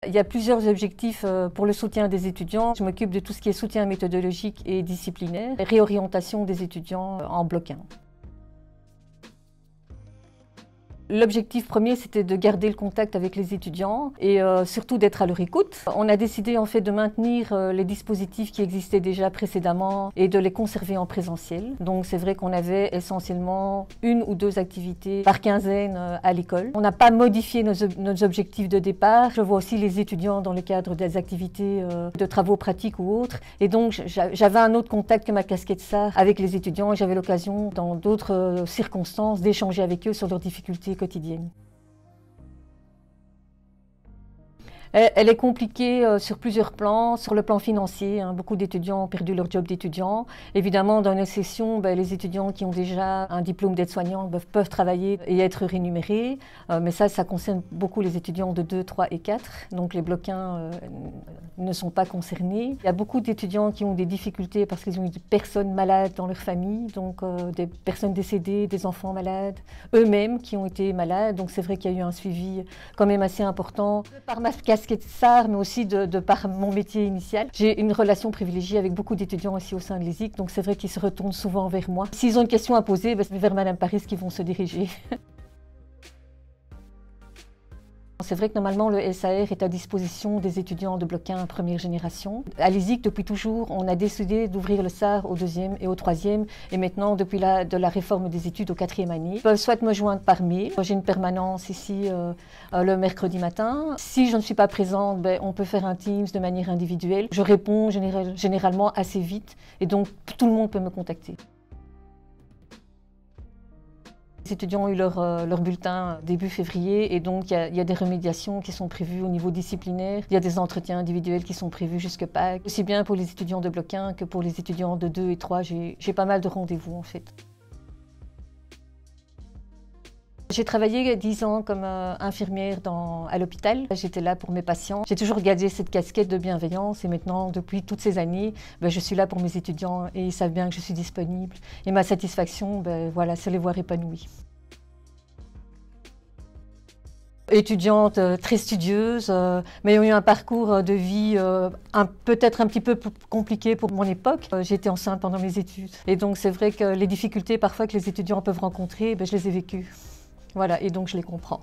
Il y a plusieurs objectifs pour le soutien des étudiants. Je m'occupe de tout ce qui est soutien méthodologique et disciplinaire, et réorientation des étudiants en bloc 1. L'objectif premier, c'était de garder le contact avec les étudiants et surtout d'être à leur écoute. On a décidé en fait de maintenir les dispositifs qui existaient déjà précédemment et de les conserver en présentiel. Donc c'est vrai qu'on avait essentiellement 1 ou 2 activités par quinzaine à l'école. On n'a pas modifié nos objectifs de départ. Je vois aussi les étudiants dans le cadre des activités de travaux pratiques ou autres. Et donc j'avais un autre contact que ma casquette SAR avec les étudiants et j'avais l'occasion dans d'autres circonstances d'échanger avec eux sur leurs difficultés quotidienne. Elle est compliquée sur plusieurs plans. Sur le plan financier, beaucoup d'étudiants ont perdu leur job d'étudiant. Évidemment, dans nos sessions, les étudiants qui ont déjà un diplôme d'aide-soignant peuvent travailler et être rémunérés. Mais ça concerne beaucoup les étudiants de 2, 3 et 4. Donc les blocs 1 ne sont pas concernés. Il y a beaucoup d'étudiants qui ont des difficultés parce qu'ils ont eu des personnes malades dans leur famille, donc des personnes décédées, des enfants malades, eux-mêmes qui ont été malades. Donc c'est vrai qu'il y a eu un suivi quand même assez important. Par ma casquette SAR, mais aussi de par mon métier initial, j'ai une relation privilégiée avec beaucoup d'étudiants aussi au sein de l'ESIC, donc c'est vrai qu'ils se retournent souvent vers moi. S'ils ont une question à poser, c'est vers Madame Paris qu'ils vont se diriger. C'est vrai que normalement le SAR est à disposition des étudiants de bloc 1 première génération. À l'ESIC, depuis toujours, on a décidé d'ouvrir le SAR au 2e et au 3e et maintenant depuis de la réforme des études au 4e année. Ils peuvent soit me joindre par mail, j'ai une permanence ici le mercredi matin. Si je ne suis pas présente, on peut faire un Teams de manière individuelle. Je réponds généralement assez vite et donc tout le monde peut me contacter. Les étudiants ont eu leur bulletin début février et donc il y a des remédiations qui sont prévues au niveau disciplinaire. Il y a des entretiens individuels qui sont prévus jusque Pâques. Aussi bien pour les étudiants de bloc 1 que pour les étudiants de 2 et 3, j'ai pas mal de rendez-vous en fait. J'ai travaillé 10 ans comme infirmière à l'hôpital. J'étais là pour mes patients. J'ai toujours gardé cette casquette de bienveillance et maintenant, depuis toutes ces années, je suis là pour mes étudiants et ils savent bien que je suis disponible. Et ma satisfaction, voilà, c'est les voir épanouis. Étudiante très studieuse, mais ayant eu un parcours de vie peut-être un petit peu compliqué pour mon époque. J'étais enceinte pendant mes études et donc c'est vrai que les difficultés parfois que les étudiants peuvent rencontrer, je les ai vécues. Voilà, et donc je les comprends.